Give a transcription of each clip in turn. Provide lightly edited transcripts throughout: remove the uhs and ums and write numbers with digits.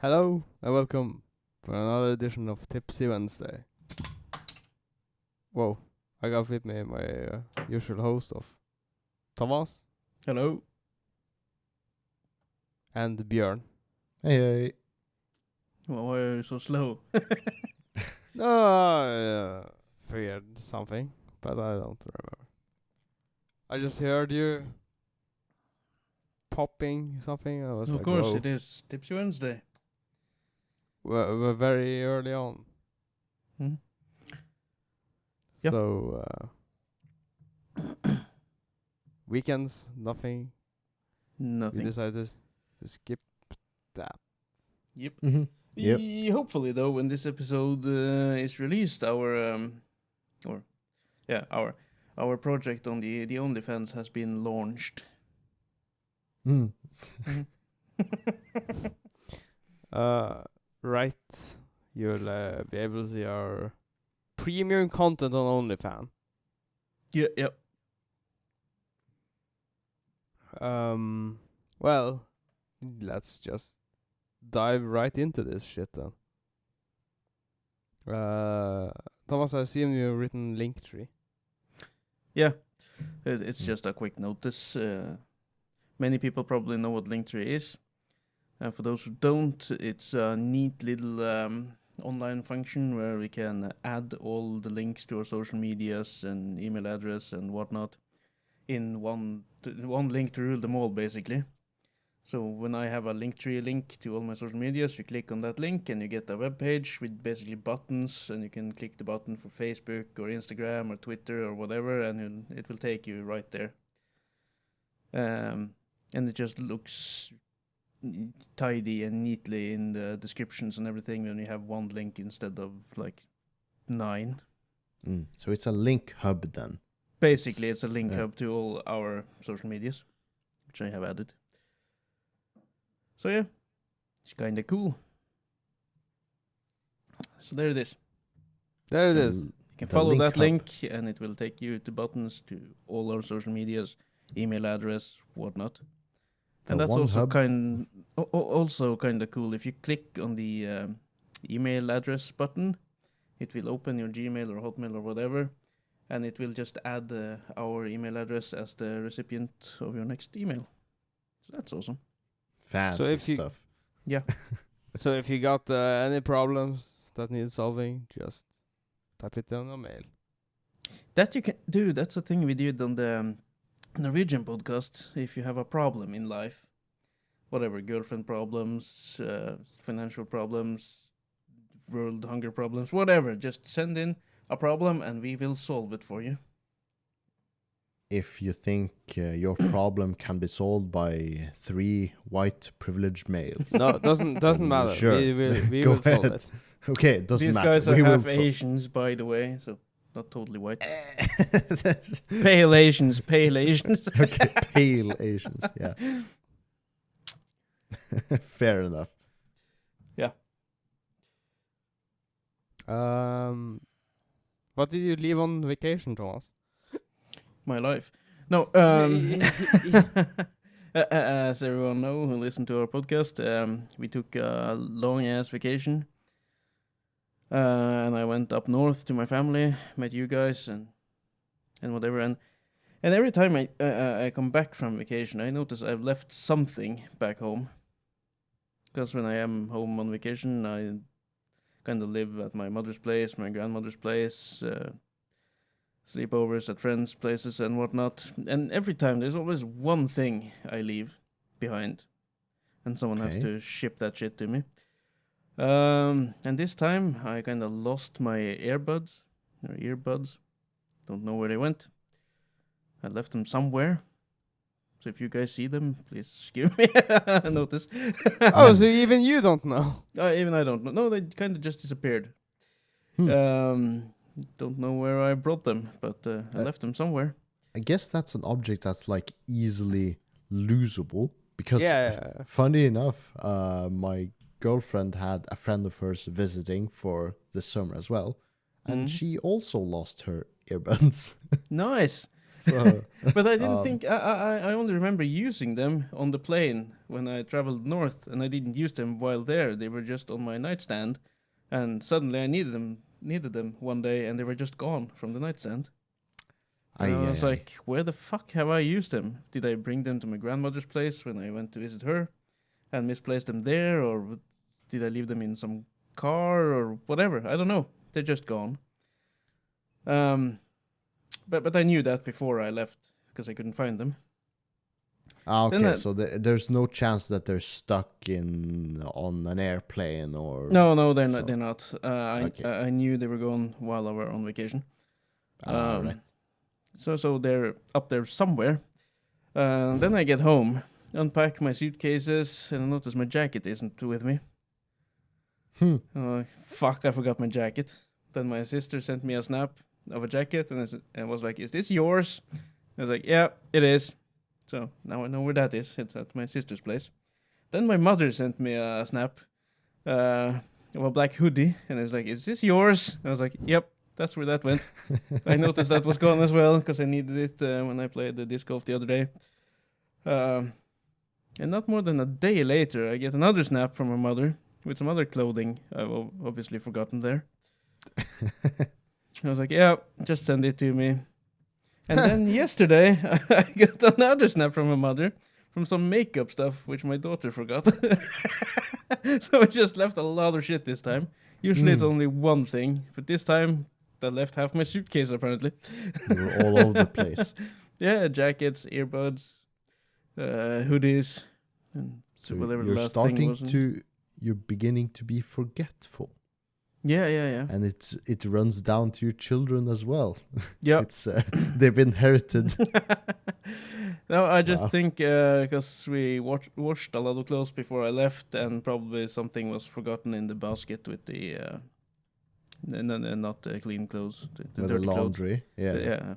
Hello and welcome for another edition of Tipsy Wednesday. Whoa, I got with me my usual host of Thomas Hello. and Björn. Hey. Well, why are you so slow? No, I figured something, but I don't remember. I just heard you popping something. I was Of like, course, whoa. it is Tipsy Wednesday. We're very early on. Hmm? Yeah. So, weekends, nothing. We Nothing. decided to skip that. Yep. Mm-hmm. Yep. Hopefully, though, when this episode is released, our project on the OnlyFans has been launched. Mm. Right. You'll be able to see our premium content on OnlyFans. Yep. Well, let's just dive right into this shit then. Thomas, I assume you've written Linktree. Yeah. It's just a quick notice. Many people probably know what Linktree is. And for those who don't, it's a neat little online function where we can add all the links to our social medias and email address and whatnot in one link to rule them all, basically. So when I have a Linktree link to all my social medias, you click on that link and you get a web page with basically buttons, and you can click the button for Facebook or Instagram or Twitter or whatever, and it will take you right there. And it just looks tidy and neatly in the descriptions and everything when you have one link instead of like 9. So it's a link hub then. Basically, it's a link Yeah. hub to all our social medias, which I have added. So yeah, it's kind of cool. So there it is. There it The is. You can The follow link that hub. link, and it will take you to buttons to all our social medias, email address, whatnot. The And that's one also hub. kind of cool. If you click on the email address button, it will open your Gmail or Hotmail or whatever, and it will just add our email address as the recipient of your next email. So that's awesome. Fancy if you- stuff. Yeah. So if you got any problems that need solving, just type it down on mail. That you can do. That's a thing we did on the Norwegian podcast. If you have a problem in life, whatever, girlfriend problems, financial problems, world hunger problems, whatever, just send in a problem and we will solve it for you. If you think your problem can be solved by 3 white privileged males. No, doesn't matter. Sure. We Go will solve ahead. it. Okay, it doesn't These matter. guys are We will half sol- Asians, by the way, so not totally white. That's- Pale Asians, pale Asians. okay, pale Asians. Yeah. Fair enough. What did you leave on vacation, Thomas? My life. No, as everyone know who listen to our podcast, we took a long ass vacation, and I went up north to my family, met you guys, and whatever, and every time I come back from vacation, I notice I've left something back home. Because when I am home on vacation, I kind of live at my mother's place, my grandmother's place. Sleepovers at friends' places and whatnot. And every time there's always one thing I leave behind. And someone has Okay. to ship that shit to me. And this time I kind of lost my earbuds. Don't know where they went. I left them somewhere. So if you guys see them, please give me a notice. Oh, so even you don't know. Even I don't know. No, they kind of just disappeared. Don't know where I brought them, but I left them somewhere. I guess that's an object that's like easily losable because Yeah. funny enough, my girlfriend had a friend of hers visiting for the summer as well, and Mhm. she also lost her earbuds. Nice. So, But I didn't Um, think I only remember using them on the plane when I traveled north, and I didn't use them while there. They were just on my nightstand, and suddenly I needed them one day, and they were just gone from the nightstand. And I was like, where the fuck have I used them? Did I bring them to my grandmother's place when I went to visit her, and misplaced them there, or did I leave them in some car or whatever? I don't know. They're just gone. But I knew that before I left because I couldn't find them. Then okay, I- so there's no chance that they're stuck on an airplane or No, they're not. So- They're not. Okay. I knew they were gone while I were on vacation. Right. So they're up there somewhere. Then I get home, unpack my suitcases, and I notice my jacket isn't with me. I'm like, fuck, I forgot my jacket. Then my sister sent me a snap of a jacket and was like, is this yours? I was like, yeah, it is. So now I know where that is. It's at my sister's place. Then my mother sent me a snap of a black hoodie, and it's like, is this yours? I was like, yep, that's where that went. I noticed that was gone as well because I needed it when I played the disc golf the other day. And not more than a day later, I get another snap from my mother with some other clothing I've obviously forgotten there. I was like, yeah, just send it to me. And then yesterday, I got another snap from my mother from some makeup stuff, which my daughter forgot. So I just left a lot of shit this time. Usually it's only one thing, but this time I left half my suitcase apparently. You're all over the place. Yeah, jackets, earbuds, hoodies, and So whatever the you're last thing was. you're beginning to be forgetful, Yeah. and it runs down to your children as well. Yep. It's they've inherited. No, I just Wow. think because we washed a lot of clothes before I left, and probably something was forgotten in the basket with the not clean clothes, the With the dirty clothes. laundry. Yeah. Yeah.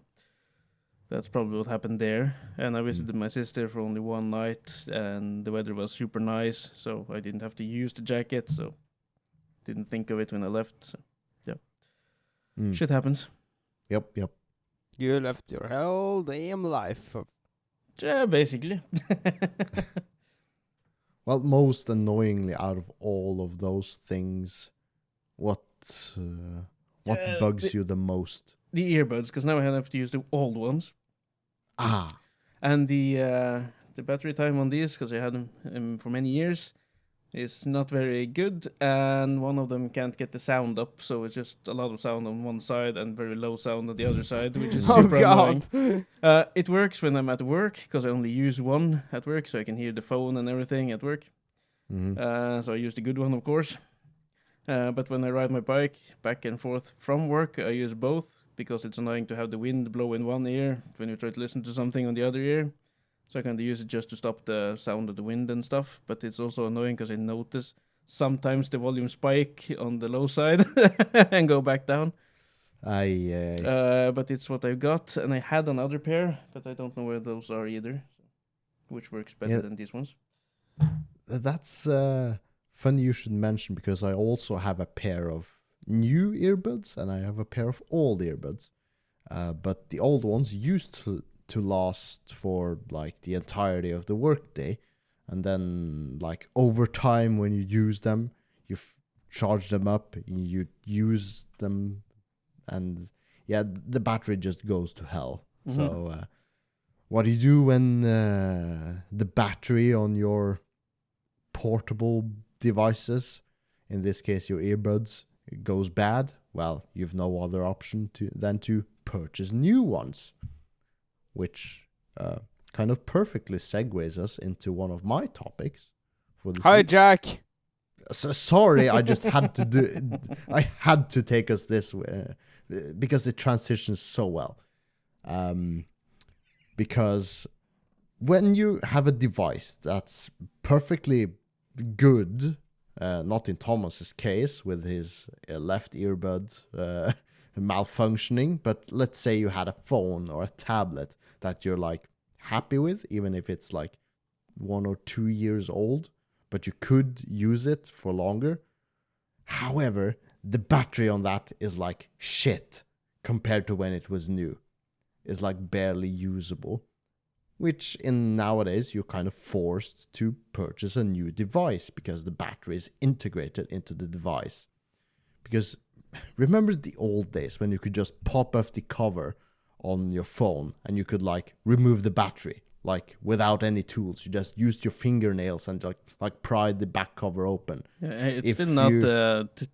That's probably what happened there. And I visited my sister for only one night, and the weather was super nice, so I didn't have to use the jacket, so didn't think of it when I left. So Mm. shit happens. Yep. You left your whole damn life. Yeah, basically. Well, most annoyingly out of all of those things, what bugs you the most? The earbuds, because now I have to use the old ones. Ah, And the battery time on these, because I had them for many years, is not very good. And one of them can't get the sound up, so it's just a lot of sound on one side and very low sound on the other side, which is Oh super god. annoying. It works when I'm at work, because I only use one at work, so I can hear the phone and everything at work. So I use the good one, of course. But when I ride my bike back and forth from work, I use both, because it's annoying to have the wind blow in one ear when you try to listen to something on the other ear. So I kind of use it just to stop the sound of the wind and stuff. But it's also annoying because I notice sometimes the volume spike on the low side and go back down. But it's what I've got. And I had another pair, but I don't know where those are either. Which works better Yeah. than these ones. That's funny you should mention, because I also have a pair of new earbuds and I have a pair of old earbuds. But the old ones used to last for like the entirety of the workday, and then like over time when you use them, you charge them up, you use them, and yeah, the battery just goes to hell. Mhm. So what do you do when the battery on your portable devices, in this case your earbuds, goes bad? Well, you've no other option than to purchase new ones, which kind of perfectly segues us into one of my topics for this Hi, week. Jack. Sorry, I just had to do. I had to take us this way because it transitions so well. Because when you have a device that's perfectly good, not in Thomas's case with his left earbud malfunctioning, but let's say you had a phone or a tablet that you're like happy with, even if it's like 1 or 2 years old, but you could use it for longer. However, the battery on that is like shit compared to when it was new. is like barely usable, which in nowadays you're kind of forced to purchase a new device because the battery is integrated into the device. Because remember the old days when you could just pop off the cover on your phone and you could like remove the battery like without any tools. You just used your fingernails and like pried the back cover open. Yeah, it's If still not you-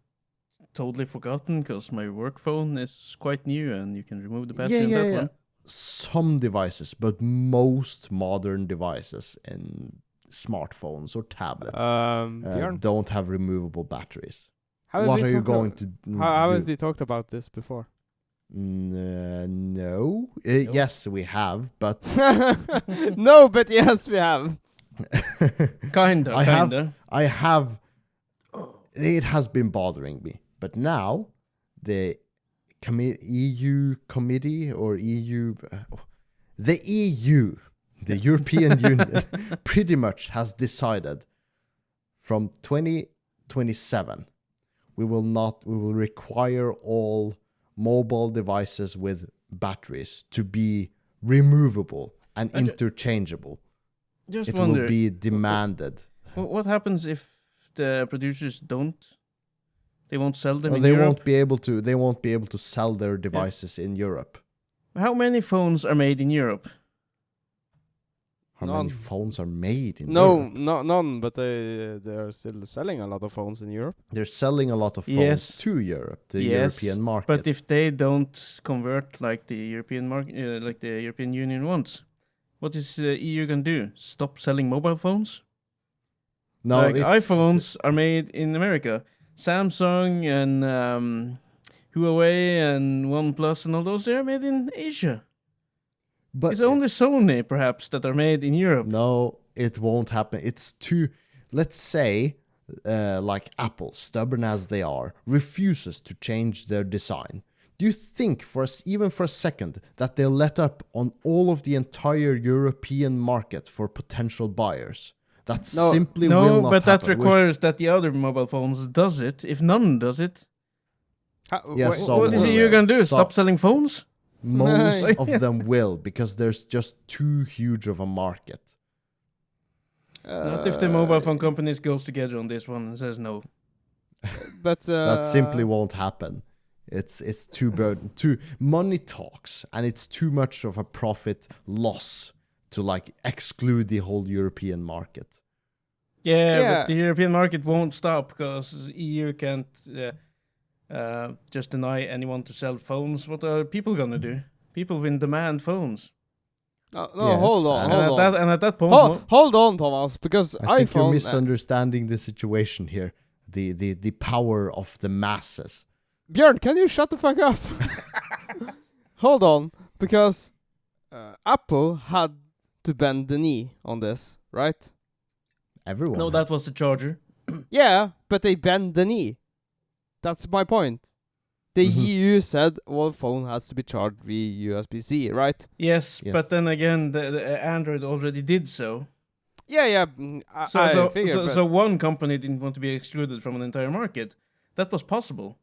totally forgotten because my work phone is quite new and you can remove the battery in that one. Some devices, but most modern devices and smartphones or tablets Björn, don't have removable batteries. how have What we are you talked going about- to How do? have we talked about this before? No. Nope. Yes, we have, but No, but yes, we have. Kinda. I have. It has been bothering me, but now the EU committee or EU, the EU, the European Union, pretty much has decided from 2027 we will require all mobile devices with batteries to be removable and interchangeable. Just It wonder, will be demanded. what happens if the producers don't? They won't sell them in They Europe? won't be able to. They won't be able to sell their devices in Europe. How many phones are made in Europe? How many None. phones are made in No, Europe? none. But they are still selling a lot of phones in Europe. They're selling a lot of phones Yes. to Europe, the Yes, European market. But if they don't convert like the European market, like the European Union wants, what is the EU gonna do? Stop selling mobile phones? no, like it's, iPhones are made in America. Samsung and Huawei and OnePlus and all those, they're made in Asia. but It's only Sony, perhaps, that are made in Europe. no, it won't happen. It's too. Let's say, like Apple, stubborn as they are, refuses to change their design. Do you think, even for a second, that they'll let up on all of the entire European market for potential buyers? That simply will No, not but that happen. requires that the other mobile phones does it. If none does it, Yes, wait, some what is will. the EU gonna do? So- Stop selling phones? Most Nice. of them will, because there's just too huge of a market. Not if the mobile phone companies goes together on this one and says no. But That simply won't happen. It's too burden. Too money talks, and it's too much of a profit loss to like exclude the whole European market. Yeah, Yeah. but the European market won't stop because EU can't just deny anyone to sell phones. What are people gonna do? People will demand phones. No, Yes, hold on, and hold on. At that point, Hold on, Thomas, because I think you're iPhone. misunderstanding the situation here. The power of the masses. Björn, can you shut the fuck up? Hold on, because Apple had to bend the knee on this, right? Everyone. no, that was the charger. Yeah, but they bend the knee. That's my point. The Mhm. EU said all phone has to be charged via USB-C, right? Yes, Yes. but then again, the Android already did so. Yeah, I figured. So one company didn't want to be excluded from an entire market. That was possible.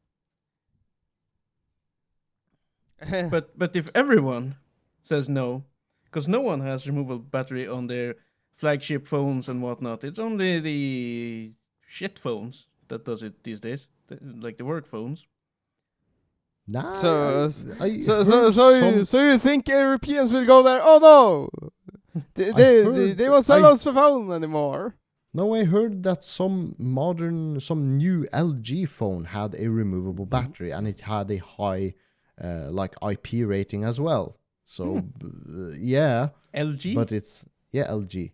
But if everyone says no, because no one has removable battery on their flagship phones and whatnot, it's only the shit phones that does it these days, like the work phones. Nah, So- I so heard some- so you think Europeans will go there? Oh no, they heard- won't sell I- us the phone anymore. No, I heard that some new LG phone had a removable battery and it had a high, like IP rating as well. So yeah, LG. but it's LG.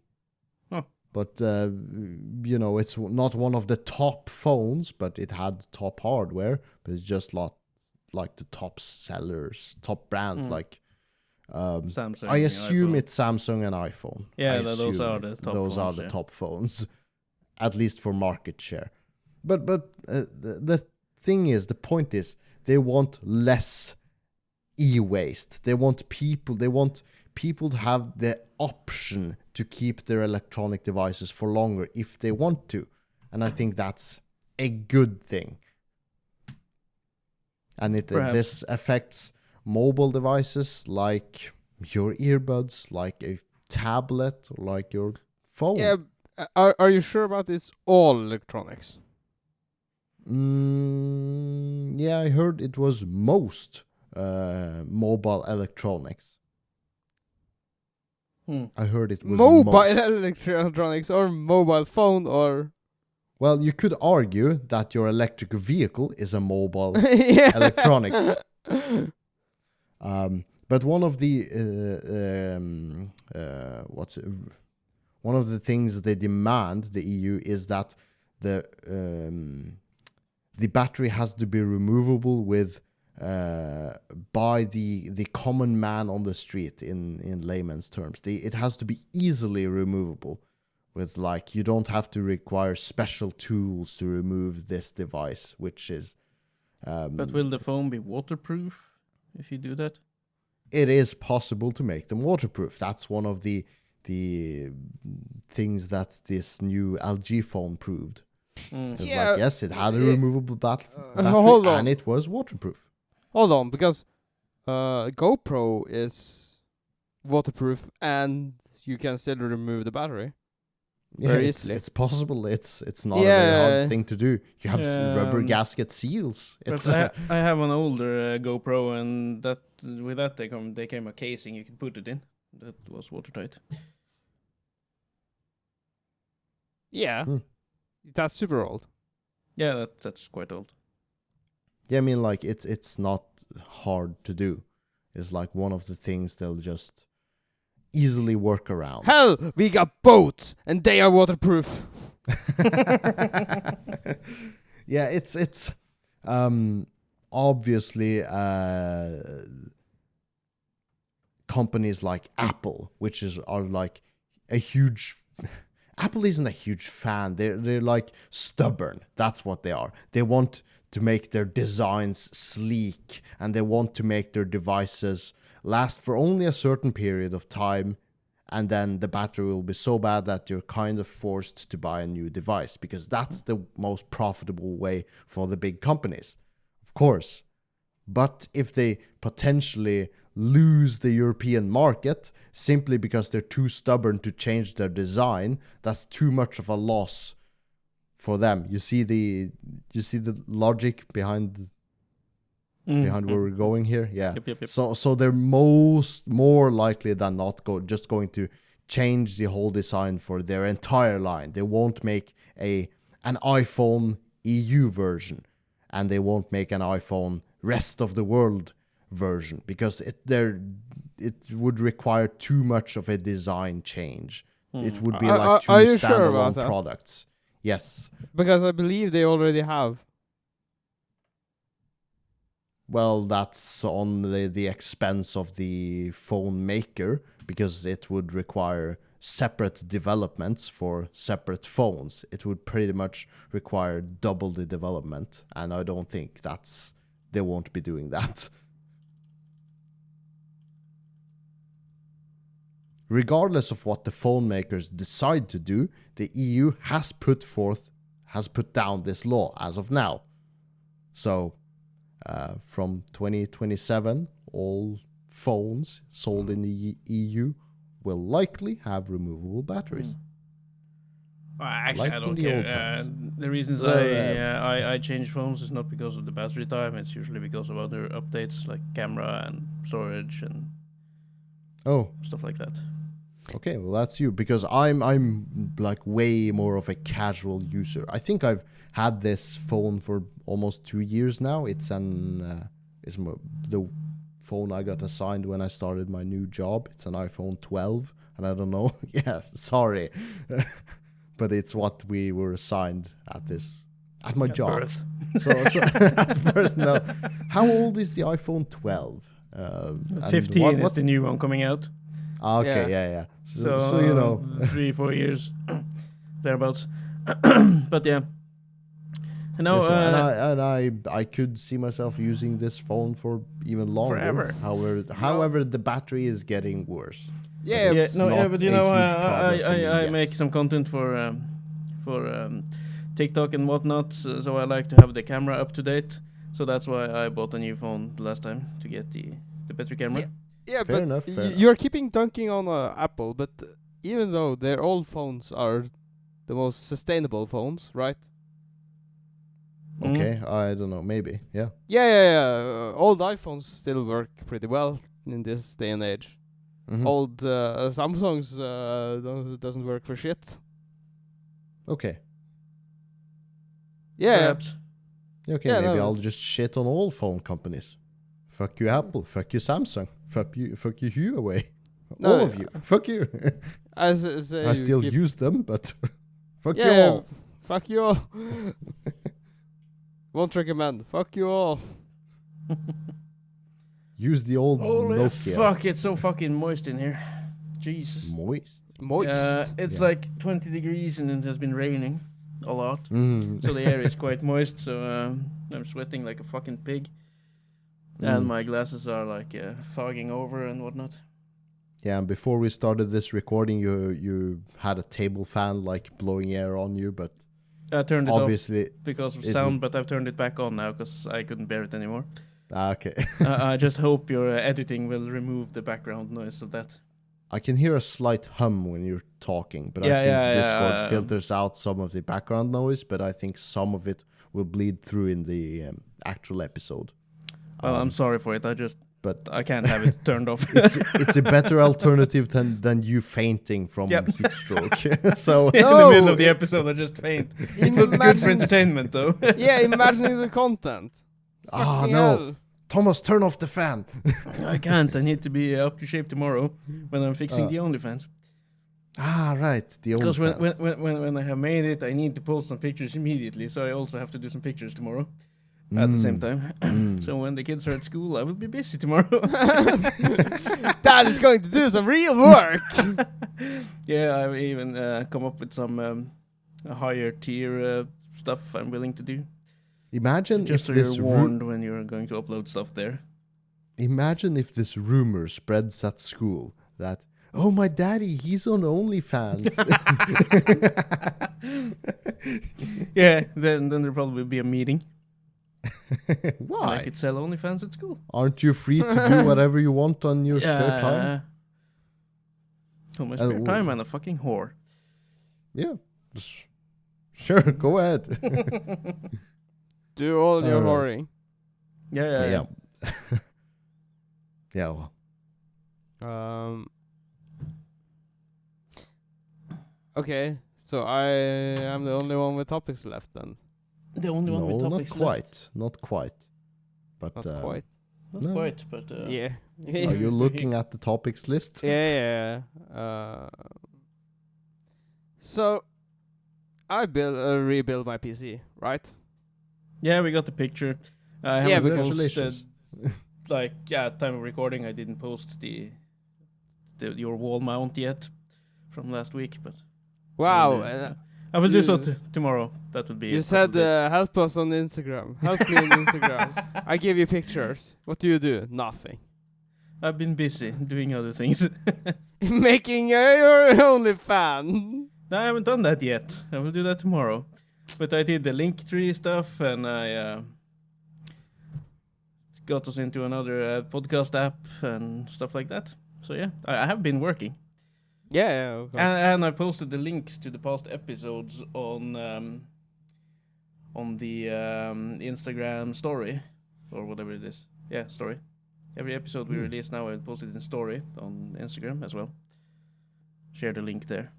Oh. But it's not one of the top phones, but it had top hardware. But it's just like the top sellers, top brands like. Samsung. I assume iPhone. it's Samsung and iPhone. Yeah, I those assume are the top those are phones, the yeah. top phones, at least for market share. But the thing is, the point is, they want less e-waste. They want people to have the option to keep their electronic devices for longer if they want to, and I think that's a good thing. And Perhaps. this affects mobile devices like your earbuds, like a tablet, or like your phone. Yeah. Are you sure about this? All electronics. Yeah, I heard it was most mobile electronics. I heard it was Mobile most. electronics or mobile phone or. Well, you could argue that your electric vehicle is a mobile Yeah. electronic. But one of the one of the things they demand, the EU, is that the battery has to be removable with by the common man on the street, in layman's terms. It has to be easily removable. With, like, you don't have to require special tools to remove this device, which is. But will the phone be waterproof if you do that? It is possible to make them waterproof. That's one of the things that this new LG phone proved. It's like, yes, it had a removable battery hold on. and it was waterproof. Hold on, because GoPro is waterproof and you can still remove the battery. Very easily. It's possible. It's not a very hard thing to do. You have rubber gasket seals. It's I have an older GoPro, and that with that they came a casing you could put it in that was watertight. Yeah, that's super old. Yeah, that's quite old. Yeah, I mean, like, it's not hard to do. It's like one of the things they'll just easily work around. Hell, we got boats and they are waterproof. Yeah, it's obviously companies like Apple, which are like a huge. Apple isn't a huge fan. They're like stubborn. That's what they are. They want to make their designs sleek, and they want to make their devices last for only a certain period of time, and then the battery will be so bad that you're kind of forced to buy a new device, because that's the most profitable way for the big companies, of course. But if they potentially lose the European market simply because they're too stubborn to change their design, that's too much of a loss for them. You see the logic behind where we're going here? Yeah. Yep. So they're more likely than not just going to change the whole design for their entire line. They won't make an iPhone EU version, and they won't make an iPhone rest of the world version, because it would require too much of a design change. It would be like two standalone products. Yes. Because I believe they already have. Well, that's on the expense of the phone maker, because it would require separate developments for separate phones. It would pretty much require double the development, and I don't think they won't be doing that. Regardless of what the phone makers decide to do, the EU has put down this law as of now. So, from 2027, all phones sold in the EU will likely have removable batteries. Well, actually, Like I in don't the care. old times. The reasons So, I change phones is not because of the battery time. It's usually because of other updates like camera and storage and stuff like that. Okay, well, that's you, because I'm like way more of a casual user. I think I've had this phone for almost 2 years now. It's the phone I got assigned when I started my new job. It's an iPhone 12, and I don't know. Yeah, sorry, but it's what we were assigned at my job. Birth. So at birth. No, how old is the iPhone 12? 15 is the new one coming out. Okay, yeah. So you know, 3-4 years thereabouts. But yeah. No, and I could see myself using this phone for even longer. Forever. However, the battery is getting worse. Yeah, but you know, I make some content for TikTok and whatnot, so I like to have the camera up to date. So that's why I bought a new phone the last time, to get the the better camera. Yeah, Fair but enough, fair enough. you're keeping dunking on Apple, but even though their old phones are the most sustainable phones, right? Okay, I don't know, maybe, yeah. Yeah. Old iPhones still work pretty well in this day and age. Mhm. Old Samsungs doesn't work for shit. Okay. Yeah. Perhaps. Okay, Yeah, maybe no, I'll it's- just shit on all phone companies. Fuck you, Apple. Fuck you, Samsung. Fuck you, Huawei. No, all of you. Fuck you. As say I you still keep- use them, but fuck you Yeah, all. fuck you all. Won't recommend. Fuck you all. Use the old Holy Nokia. fuck! It's so fucking moist in here. Jesus. Moist. Moist. It's Yeah. like 20 degrees and it has been raining a lot. Mm. So the air is quite moist, so I'm sweating like a fucking pig. And my glasses are like fogging over and whatnot. Yeah, and before we started this recording, you had a table fan like blowing air on you, but I turned it obviously, off because of it sound, would- but I've turned it back on now because I couldn't bear it anymore. okay. I just hope your editing will remove the background noise of that. I can hear a slight hum when you're talking, but Yeah, I think yeah, Discord yeah, filters out some of the background noise, but I think some of it will bleed through in the actual episode. Well, I'm sorry for it. But I can't have it turned off. it's a better alternative than you fainting from Yep. heat stroke. So In the No, middle of the episode, I just faint. It will be good for entertainment, though. Yeah, imagining the content. Ah, Fucking no. hell. Thomas, turn off the fan. I can't. I need to be up to shape tomorrow when I'm fixing the OnlyFans. Ah, right. The old Because fans. when I have made it, I need to post some pictures immediately. So I also have to do some pictures tomorrow at the same time. So when the kids are at school, I will be busy tomorrow. Dad is going to do some real work. Yeah, I've even come up with some higher tier stuff I'm willing to do. Imagine Just if so this you're warned when you're going to upload stuff there. imagine if this rumor spreads at school that, oh, my daddy, he's on OnlyFans. Yeah, then there'll probably be a meeting. And I Why? could sell OnlyFans at school. Aren't you free to do whatever you want on your spare time? On my spare w- time, I'm a fucking whore. Yeah. Sure, go ahead. Do all your Alright. whoring. Yeah. Yeah, well. Okay, so I am the only one with topics left then. The only one No, with not topics quite. left. Not quite. But Not quite. Not No. quite, but Yeah. are you looking at the topics list? Yeah. So I rebuild my PC, right? yeah, we got the picture. I Yeah, haven't congratulations. posted, like, time of recording, I didn't post your wall mount yet from last week, but Wow. I will do so you- tomorrow. That would be. You a said couple days. help us on Instagram. Help me on Instagram. I give you pictures. What do? Nothing. I've been busy doing other things. Making your only fan. No, I haven't done that yet. I will do that tomorrow. But I did the Linktree stuff, and I got us into another podcast app and stuff like that. So yeah, I have been working, Yeah. Okay. and I posted the links to the past episodes on the Instagram story or whatever it is. Yeah, story. Every episode we release now, I post it in story on Instagram as well. Share the link there.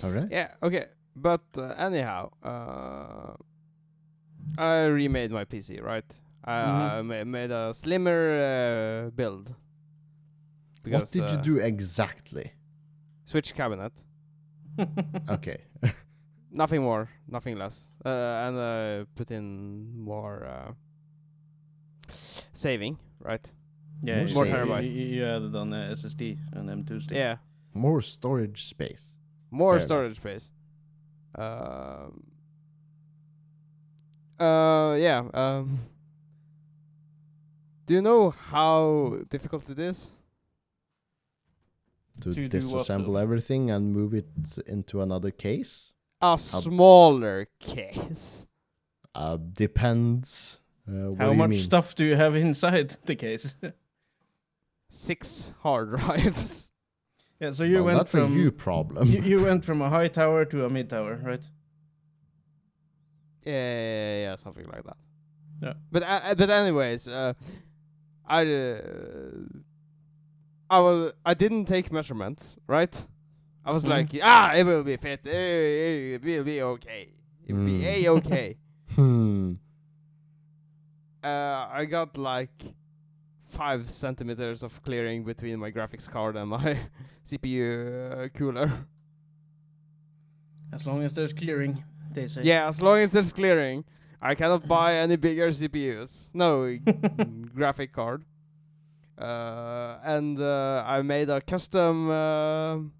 All right. Yeah. Okay. But anyhow, I remade my PC, right? I made a slimmer build. What did you do exactly? Switch cabinet. Okay. Nothing more, nothing less. And put in more saving, right? Yeah, More terabytes. You added on SSD and M2 stick. Yeah. More storage space. More Fair storage space. Yeah. Do you know how difficult it is? To To do what disassemble stuff? everything and move it into another case? A smaller case. Depends. What How do you much mean? stuff do you have inside the case? 6 hard drives. Yeah, so you Well, went that's from a you problem. you went from a high tower to a mid tower, right? Yeah, something like that. Yeah. But anyways, I didn't take measurements, right? I was Mhm. like, it will be fit. It will be okay. It will be a-okay. I got like 5 centimeters of clearing between my graphics card and my CPU cooler. As long as there's clearing, they say. Yeah, as long as there's clearing, I cannot buy any bigger CPUs. No, graphic card. And I made a custom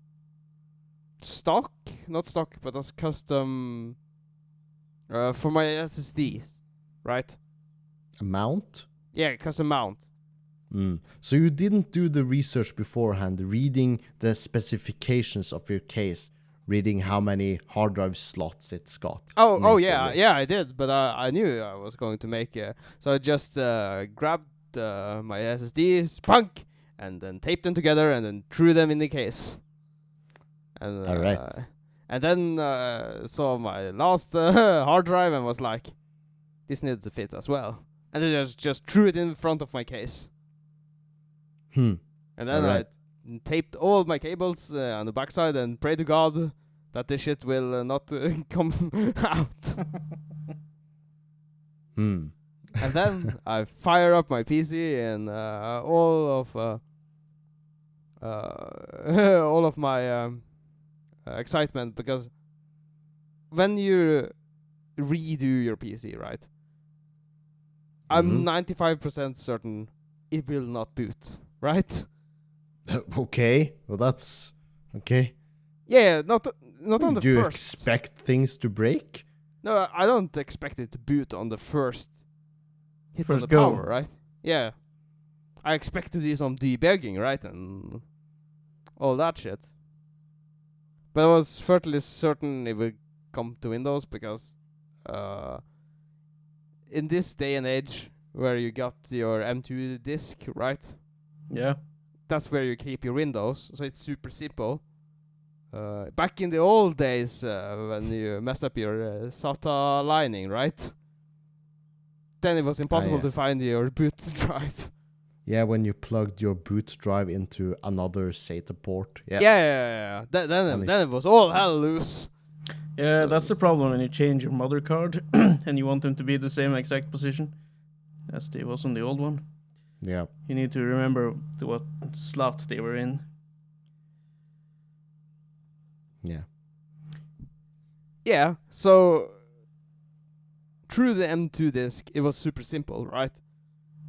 stock, not stock, but a custom for my SSDs, right? A mount? Yeah, custom mount. So you didn't do the research beforehand, reading the specifications of your case, reading how many hard drive slots it's got. Oh natively. yeah, I did, but I knew I was going to make so I just grabbed my SSDs, punk, and then taped them together and then threw them in the case. And Alright. and then saw my last hard drive and was like, this needs to fit as well. And then just threw it in front of my case. And then Alright. I taped all my cables on the backside and pray to God that this shit will not come out. And then I fire up my PC and all of my excitement, because when you redo your PC, right? I'm 95% certain it will not boot, right? Okay, well that's okay. Yeah, not on the Do you first. expect things to break? No, I don't expect it to boot on the first hit on First the go. power, right? Yeah. I expect to do some debugging, right? And all that shit. But I was fairly certain it would come to Windows, because in this day and age where you got your M2 disk, right? Yeah. That's where you keep your Windows, so it's super simple. Back in the old days, when you messed up your SATA lining, right? Then it was impossible yeah. to find your boot drive. Yeah, when you plugged your boot drive into another SATA port. Yeah. Yeah. Then it was all hell loose. Yeah, So- that's the problem when you change your mother card and you want them to be the same exact position as they was on the old one. Yeah. You need to remember what slot they were in. Yeah. Yeah, so through the M2 disk, it was super simple, right?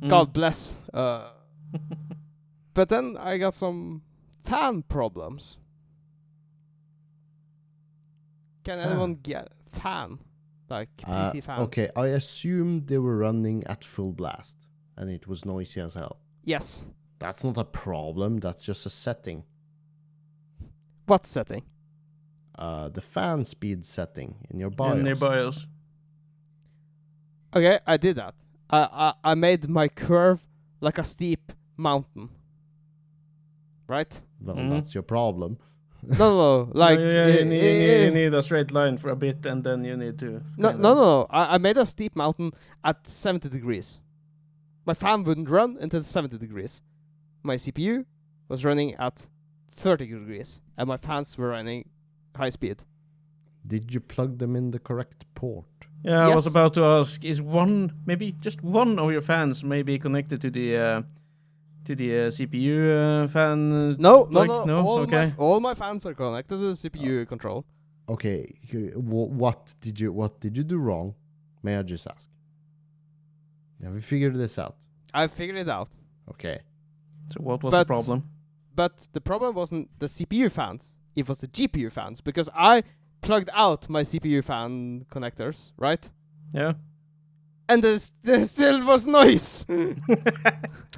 Mm. God bless. But then I got some fan problems. Can Fan? anyone get fan? Like PC fan? Okay, I assume they were running at full blast and it was noisy as hell. Yes. That's not a problem, that's just a setting. What setting? The fan speed setting in your BIOS. In their BIOS. Okay, I did that. I made my curve like a steep mountain. Right? Well, Mhm. that's your problem. No, like you need a straight line for a bit, and then you need to. No. I made a steep mountain at 70 degrees. My fan wouldn't run until 70 degrees. My CPU was running at 30 degrees, and my fans were running high speed. Did you plug them in the correct port? Yeah, I was Yes. about to ask: is maybe just one of your fans maybe connected to the CPU fan? No. Okay. All my fans are connected to the CPU control. Okay, what did you do wrong? May I just ask? Have you figured this out? I figured it out. Okay. So what was the But- problem? But the problem wasn't the CPU fans. It was the GPU fans, because I plugged out my CPU fan connectors, right? Yeah. And there still was noise.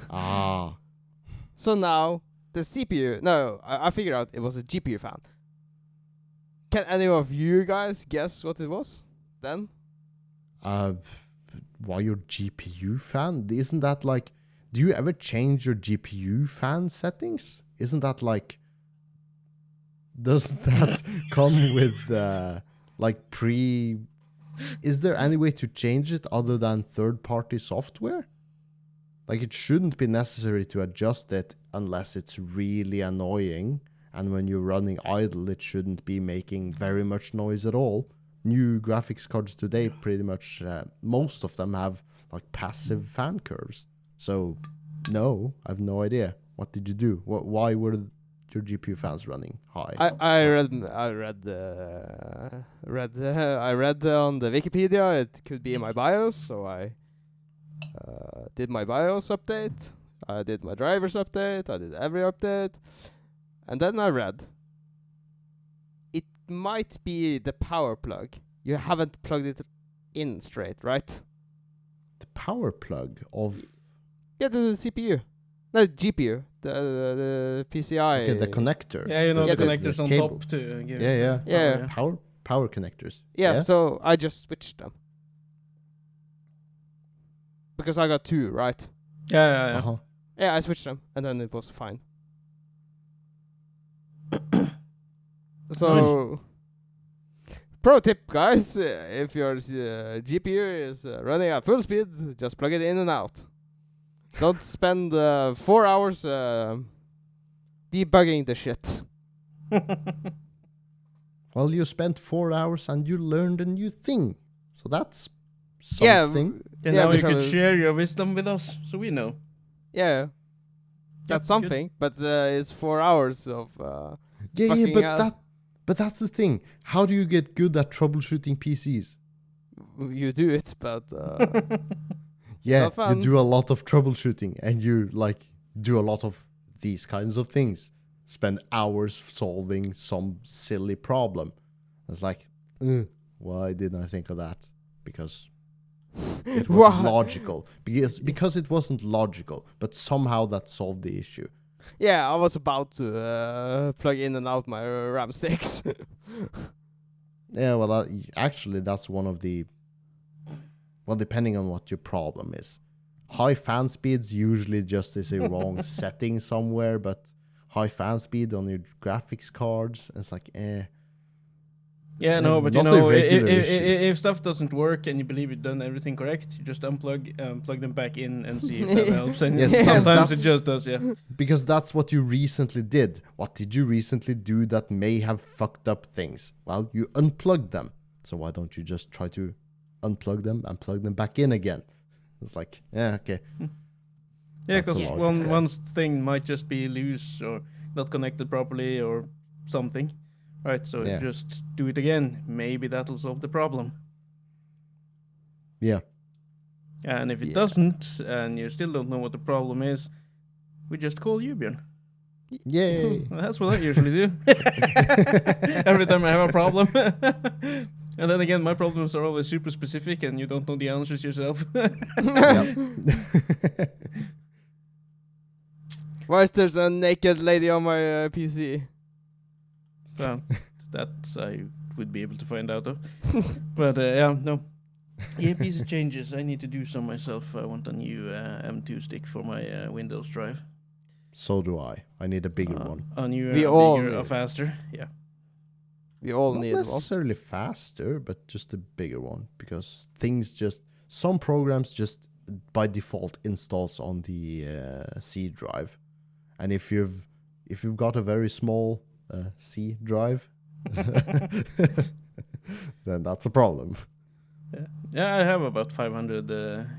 Ah. So now the CPU. No, I figured out it was a GPU fan. Can any of you guys guess what it was then? Why your GPU fan? Isn't that like? do you ever change your GPU fan settings? Isn't that like... Doesn't that come with like pre... Is there any way to change it other than third-party software? Like, it shouldn't be necessary to adjust it unless it's really annoying. And when you're running idle, it shouldn't be making very much noise at all. New graphics cards today, pretty much, most of them have like passive fan curves. So, no, I have no idea. What did you do? Why were your GPU fans running high? I read on the Wikipedia it could be in my BIOS, so I did my BIOS update. I did my drivers update. I did every update, and then I read it might be the power plug. You haven't plugged it in straight, right? The power plug of... Yeah, the CPU. No, GPU. The PCI. Okay, the connector. Yeah, you know, Yeah, the the connectors on cable. top to give Yeah, it yeah. Power connectors. Yeah, so I just switched them. Because I got two, right? Yeah. Uh-huh. Yeah, I switched them, and then it was fine. So, pro tip, guys, if your GPU is running at full speed, just plug it in and out. Don't spend 4 hours debugging the shit. Well, you spent 4 hours and you learned a new thing. So that's Yeah, something. And yeah, now you because could share your wisdom with us, so we know. yeah, that's good. something. But it's 4 hours of Yeah, fucking but that's the thing. How do you get good at troubleshooting PCs? you do it, but Yeah, not fun. you do a lot of troubleshooting and you like do a lot of these kinds of things. Spend hours solving some silly problem. It's like, why didn't I think of that? Because it wasn't logical. Because it wasn't logical, but somehow that solved the issue. yeah, I was about to plug in and out my RAM sticks. Yeah, well, actually, that's one of the... Well, depending on what your problem is. High fan speeds usually just is a wrong setting somewhere, but high fan speed on your graphics cards, it's like, Yeah, no, but you Not a know, regular issue. if stuff doesn't work and you believe you've done everything correct, you just unplug, plug them back in and see if that helps. And Yes, sometimes that's- it just does, yeah. Because that's what you recently did. What did you recently do that may have fucked up things? Well, you unplugged them. So why don't you just try to unplug them and plug them back in again? It's like, yeah, okay. Yeah, That's a because logic. one thing might just be loose or not connected properly or something, right? So Yeah. just do it again. Maybe that'll solve the problem. Yeah. And if it Yeah. doesn't, and you still don't know what the problem is, we just call you, Björn. Yay. Well, that's what I usually do. Every time I have a problem. And then again, my problems are always super specific and you don't know the answers yourself. Why is there a naked lady on my PC? Well, that I would be able to find out of. But yeah, no. Earpiece changes. I need to do some myself. I want a new M2 stick for my Windows drive. So do I. I need a bigger one. A new, We all bigger, a need. faster. Yeah. We all Not need one. necessarily faster, but just a bigger one. Because things just... Some programs just by default installs on the C drive. And if you've got a very small C drive, then that's a problem. Yeah, I have about 500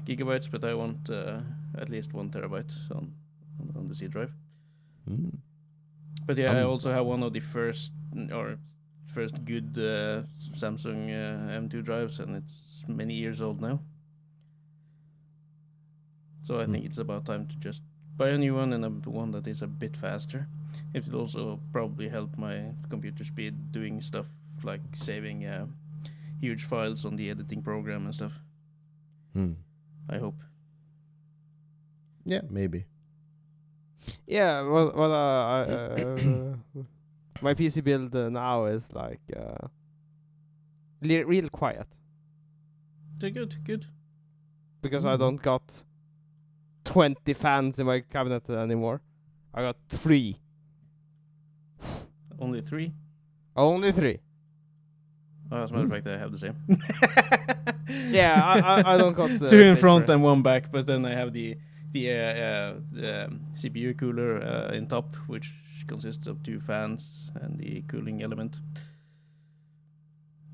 gigabytes, but I want at least 1 terabyte on the C drive. Mm. But yeah, I also have one of the first good Samsung M2 drives, and it's many years old now. So I think it's about time to just buy a new one and one that is a bit faster. It will also probably help my computer speed doing stuff like saving huge files on the editing program and stuff. I hope. Yeah, maybe. Yeah, well, my PC build now is like real quiet So good. because I don't got 20 fans in my cabinet anymore. I got 3. Only 3? Only 3. Oh, as a matter of fact, I have the same. Yeah, I don't got 2 in space front for it. and 1 back, but then I have the CPU cooler in top, which consists of 2 fans and the cooling element.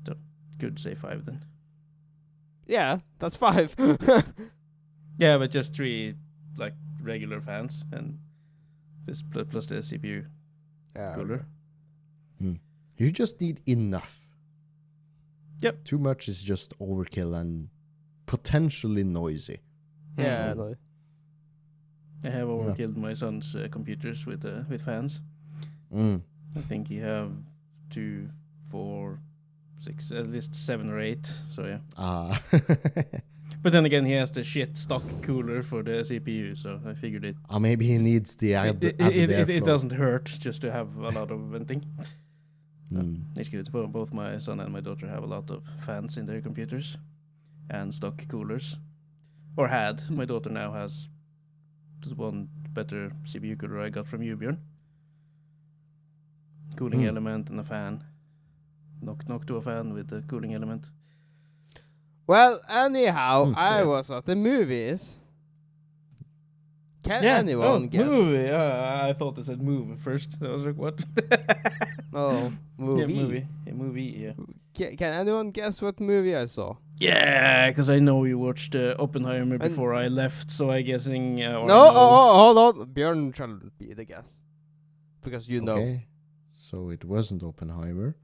So could say 5 then. Yeah, that's 5. Yeah, but just 3 like regular fans and this plus the CPU cooler. You just need enough. Yep. Too much is just overkill and potentially noisy. Yeah, So- no. I have overkilled my son's computers with fans. Mm. I think he have 2, 4, 6, at least 7 or 8. So yeah. Ah. But then again, he has the shit stock cooler for the CPU, so I figured it. Maybe he needs the added It airflow. doesn't hurt just to have a lot of venting. Mm. It's good. Both my son and my daughter have a lot of fans in their computers and stock coolers, or had. My daughter now has the one better CPU cooler I got from you, Björn. Cooling element and a fan. Knock to a fan with the cooling element. Well, anyhow, I yeah. was at the movies. Can anyone guess? Movie. I thought it said move first. I was like, what? Oh, movie. Yeah, movie. Yeah, movie. Yeah. Can anyone guess what movie I saw? Yeah, because I know you watched Oppenheimer before I left, so I guessing. No, hold on. Björn shall be the guess. Because you know. Okay. So it wasn't Oppenheimer.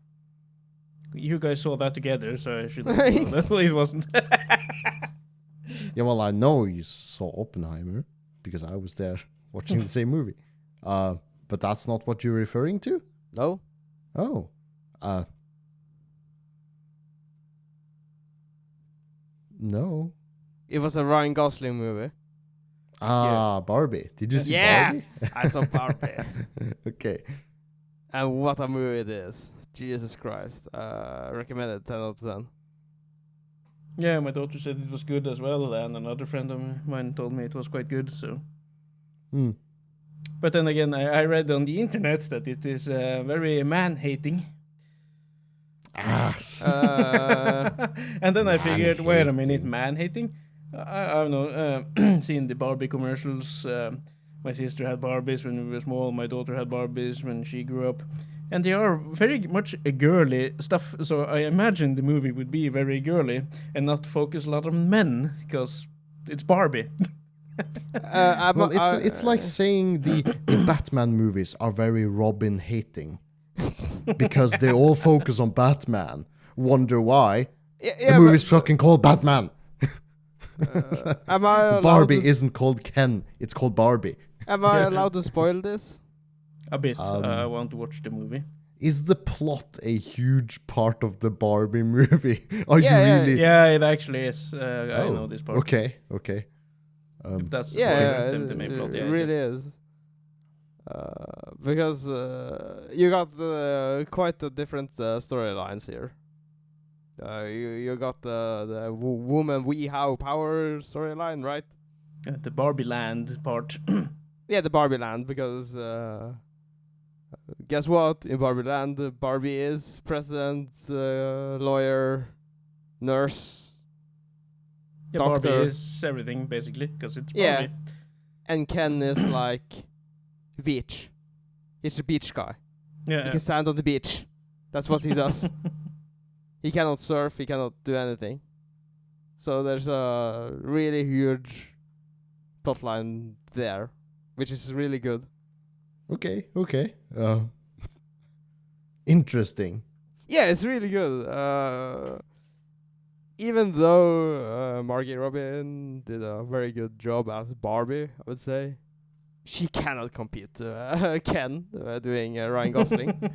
You guys saw that together, so I should know that it wasn't. Yeah, well, I know you saw Oppenheimer because I was there watching the same movie. But that's not what you're referring to? No? Oh. No. It was a Ryan Gosling movie. Barbie. Did you see Yeah! Barbie? I saw Barbie. Okay. And what a movie it is. Jesus Christ. Recommended 10 out of 10. Yeah, my daughter said it was good as well, and another friend of mine told me it was quite good, so. Hmm. But then again, I read on the internet that it is very man-hating. And then I figured, wait a minute, man-hating? I don't know, seeing the Barbie commercials. My sister had Barbies when we were small, my daughter had Barbies when she grew up. And they are very much a girly stuff, so I imagine the movie would be very girly and not focus a lot on men, because it's Barbie. Well, it's like saying the Batman movies are very Robin hating because they all focus on Batman. Wonder why? Yeah, The movie's fucking called Batman. am I allowed Barbie to isn't called Ken. It's called Barbie. Am I allowed to spoil this? A bit. I want to watch the movie. Is the plot a huge part of the Barbie movie? Are Yeah, you really? Yeah, it actually is. I know this part. Okay. If that's Yeah, the main plot. Yeah, it really is. Because you got quite a different storylines here. You got the woman we have power storyline, right? The Barbie Land part. Yeah, the Barbie Land, because guess what? In Barbie Land, Barbie is president, lawyer, nurse, Yeah, doctor. Barbie is everything basically because it's Barbie. Yeah. And Ken is like beach. He's a beach guy. Yeah. He can stand on the beach. That's what he does. He cannot surf. He cannot do anything. So there's a really huge plotline there, which is really good. Okay. Interesting. Yeah, it's really good. Even though Margot Robin did a very good job as Barbie, I would say, she cannot compete to Ken doing Ryan Gosling.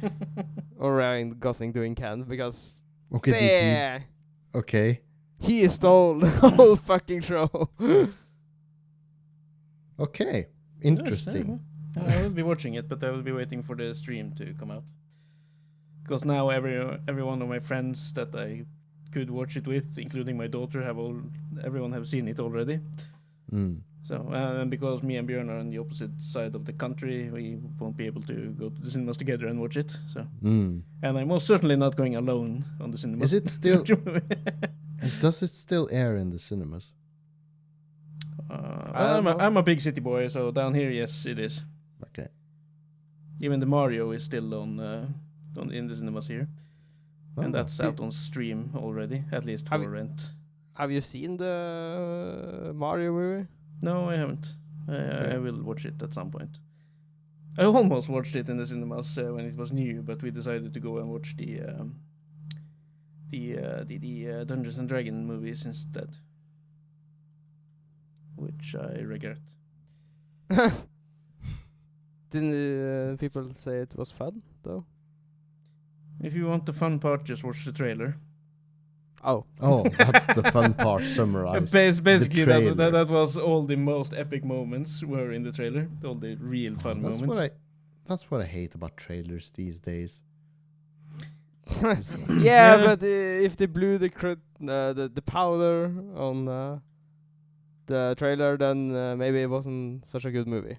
Or Ryan Gosling doing Ken, because Okay. Okay. he stole the whole fucking show. Okay. Interesting. Yes, I will be watching it, but I will be waiting for the stream to come out. Because now every one of my friends that I could watch it with, including my daughter, everyone have seen it already. Mm. So, and because me and Björn are on the opposite side of the country, we won't be able to go to the cinemas together and watch it. So, and I'm most certainly not going alone on the cinema. Is it still? Does it still air in the cinemas? I'm a big city boy, so down here, yes, it is. Okay. Even the Mario is still on in the cinemas here, and that's Did- out on stream already, at least for Have you- rent. Have you seen the Mario movie? No, I haven't. I will watch it at some point. I almost watched it in the cinemas when it was new, but we decided to go and watch the Dungeons and Dragons movies instead, which I regret. Didn't people say it was fun though? If you want the fun part, just watch the trailer. Oh, That's the fun part summarized. Basically, trailer. that was all the most epic moments were in the trailer. All the real fun moments. That's what I hate about trailers these days. yeah, Yeah. but if they blew the powder on the trailer, then maybe it wasn't such a good movie.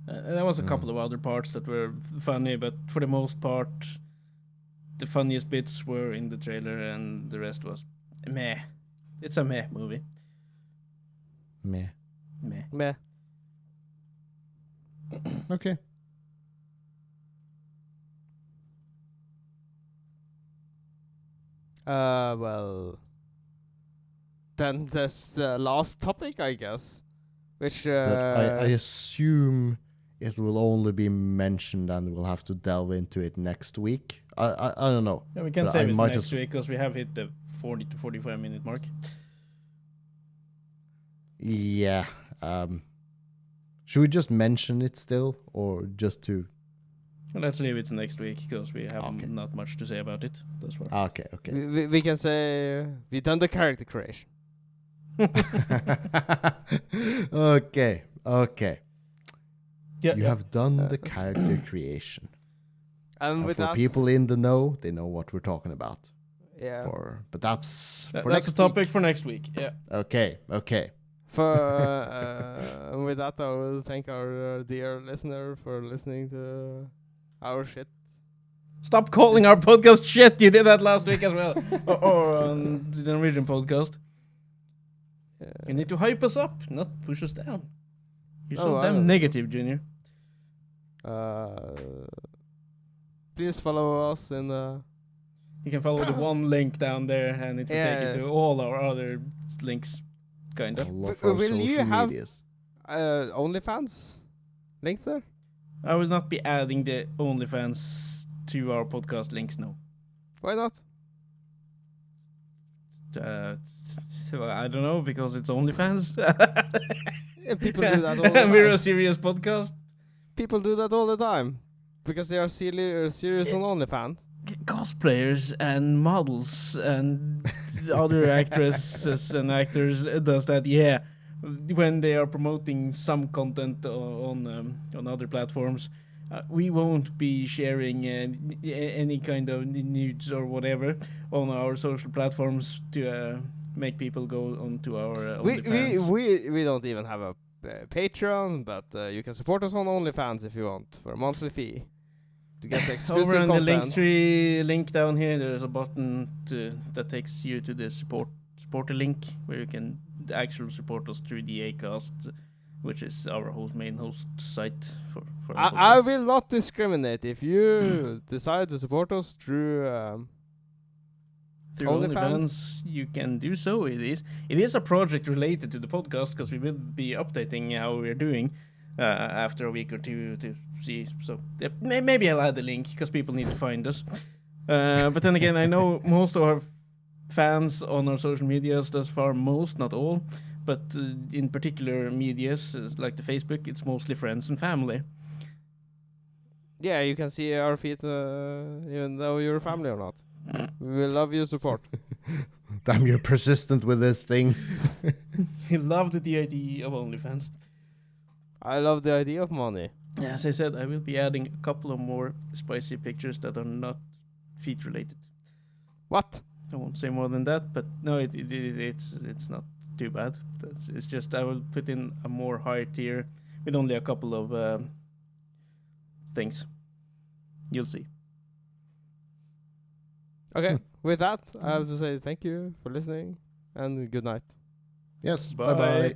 There was a couple of other parts that were funny, but for the most part, the funniest bits were in the trailer, and the rest was meh. It's a meh movie. Meh. Meh. Okay. Well, then there's the last topic, I guess, which But I assume it will only be mentioned and we'll have to delve into it next week. I don't know. Yeah, we can But save I it for might next as- week because we have hit the 40 to 45 minute mark. Yeah. Should we just mention it still, or just to? Well, let's leave it to next week because we have Okay. not much to say about it thus far. Okay. we can say we done the character creation. Okay. Yeah, You have done the character creation. And And with for that, people in the know, they know what we're talking about. yeah, But that's for that's next a topic week. for next week. Yeah. Okay. and with that, I will thank our dear listener for listening to our shit. Stop calling our podcast shit. You did that last week as well, or on the Norwegian podcast. You need to hype us up, not push us down. You're so Oh, I damn don't- negative, Junior. Please follow us in You can follow the one link down there, and it will take Yeah. you to all our other links, kind of. All of Will our you social have- medias. OnlyFans link there. I will not be adding the OnlyFans to our podcast links now. Why not? Well, I don't know, because it's OnlyFans. People do that all the We're a time. serious podcast. People do that all the time because they are serious on OnlyFans. Cosplayers and models and other actresses and actors does that, yeah. When they are promoting some content on other platforms, we won't be sharing any kind of nudes or whatever on our social platforms to make people go onto our OnlyFans. We don't even have a Patreon, but you can support us on OnlyFans if you want for a monthly fee to get the exclusive Over on the content. link down here, there's a button that takes you to the supporter link where you can actually support us through the Acast, which is our main host site for our I podcast. will not discriminate if you decide to support us through. Through OnlyFans? OnlyFans, you can do so. It is a project related to the podcast because we will be updating how we're doing after a week or two to see. So maybe I'll add the link because people need to find us. But then again, I know most of our fans on our social medias thus far, most, not all, but in particular medias like the Facebook, it's mostly friends and family. Yeah, you can see our feet even though you're a family or not. We will love your support. Damn, you're persistent with this thing. He loved the idea of OnlyFans. I love the idea of money. As I said, I will be adding a couple of more spicy pictures that are not feet related. What? I won't say more than that, but no, it's not too bad. It's just I will put in a more higher tier with only a couple of things. You'll see. Okay, with that, I have to say thank you for listening and good night. Yes. Bye. Bye bye.